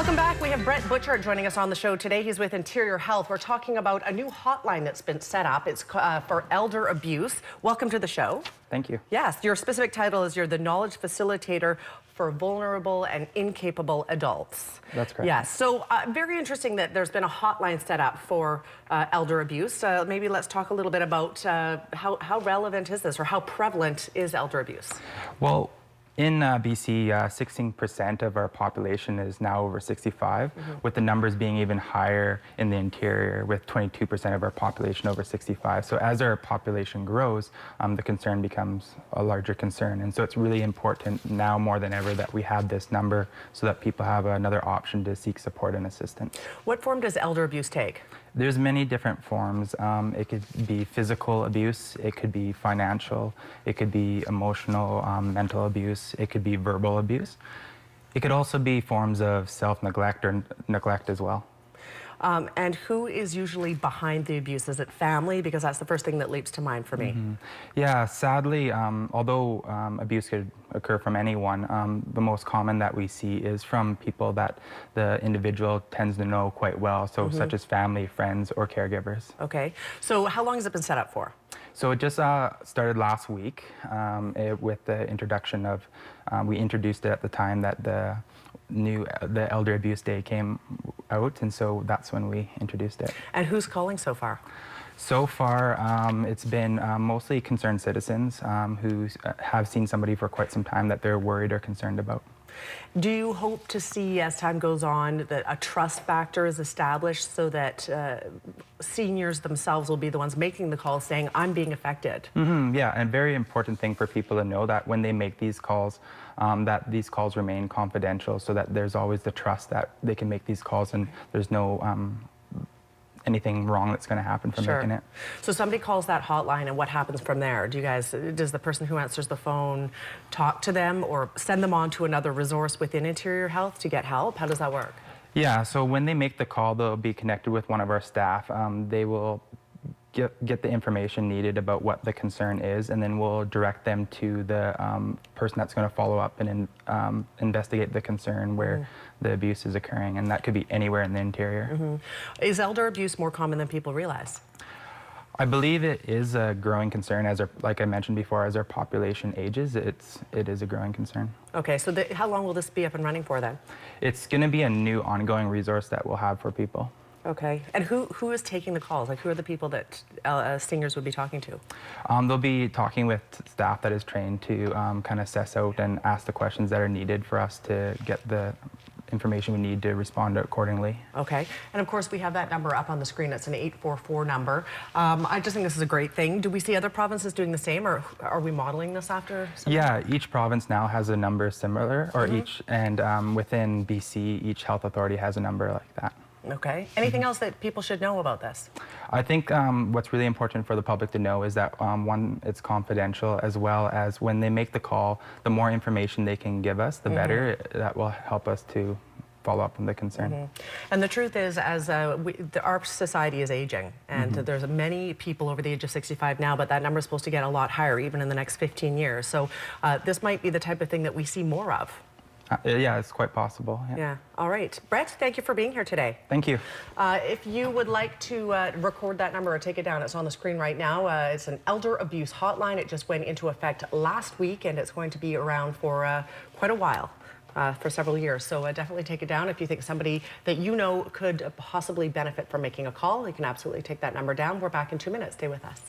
Welcome back. We have Brett Butcher joining us on the show today. He's with Interior Health. We're talking about a new hotline that's been set up. It's for elder abuse. Welcome to the show. Thank you. Yes, your specific title is you're the knowledge facilitator for vulnerable and incapable adults. That's correct. Yes, so very interesting that there's been a hotline set up for elder abuse. Maybe let's talk a little bit about how relevant is this, or how prevalent is elder abuse? Well, in BC, 16% of our population is now over 65, with the numbers being even higher in the interior, with 22% of our population over 65. So as our population grows, the concern becomes a larger concern. And so it's really important now more than ever that we have this number so that people have another option to seek support and assistance. What form does elder abuse take? There's many different forms. It could be physical abuse, it could be financial, it could be emotional, mental abuse, it could be verbal abuse. It could also be forms of self-neglect or neglect as well. And who is usually behind the abuse? Is it family? Because that's the first thing that leaps to mind for me. Yeah, sadly, although abuse could occur from anyone, the most common that we see is from people that the individual tends to know quite well, so such as family, friends, or caregivers. Okay, so how long has it been set up for? So it just started last week with the introduction of, we introduced it at the time that the Elder Abuse Day came out, and so that's when we introduced it. And who's calling so far? So far, it's been mostly concerned citizens who have seen somebody for quite some time that they're worried or concerned about. Do you hope to see, as time goes on, that a trust factor is established so that seniors themselves will be the ones making the calls saying, I'm being affected? Yeah, and a very important thing for people to know that when they make these calls, that these calls remain confidential so that there's always the trust that they can make these calls and there's no anything wrong that's going to happen from making it. So somebody calls that hotline, and what happens from there? Does the person who answers the phone talk to them or send them on to another resource within Interior Health to get help? How does that work? Yeah, so when they make the call, they'll be connected with one of our staff. They will get the information needed about what the concern is, and then we'll direct them to the person that's going to follow up and investigate the concern where the abuse is occurring, and that could be anywhere in the interior. Is elder abuse more common than people realize? I believe it is a growing concern, like I mentioned before, as our population ages, it is a growing concern. Okay, so how long will this be up and running for then? It's going to be a new ongoing resource that we'll have for people. Okay, and who is taking the calls? Like, who are the people that seniors would be talking to? They'll be talking with staff that is trained to kind of assess out and ask the questions that are needed for us to get the information we need to respond accordingly. Okay, and of course we have that number up on the screen. It's an 844 number. I just think this is a great thing. Do we see other provinces doing the same, or are we modeling this after something? Yeah, each province now has a number similar, or within BC, each health authority has a number like that. Okay. Anything else that people should know about this? I think what's really important for the public to know is that, one, it's confidential, as well as when they make the call, the more information they can give us, the better. That will help us to follow up on the concern. And the truth is, as our society is aging, and there's many people over the age of 65 now, but that number is supposed to get a lot higher even in the next 15 years. So this might be the type of thing that we see more of. Yeah, it's quite possible. Yeah. All right. Brett, thank you for being here today. Thank you. If you would like to record that number or take it down, it's on the screen right now. It's an elder abuse hotline. It just went into effect last week, and it's going to be around for quite a while, for several years. So definitely take it down. If you think somebody that you know could possibly benefit from making a call, you can absolutely take that number down. We're back in 2 minutes. Stay with us.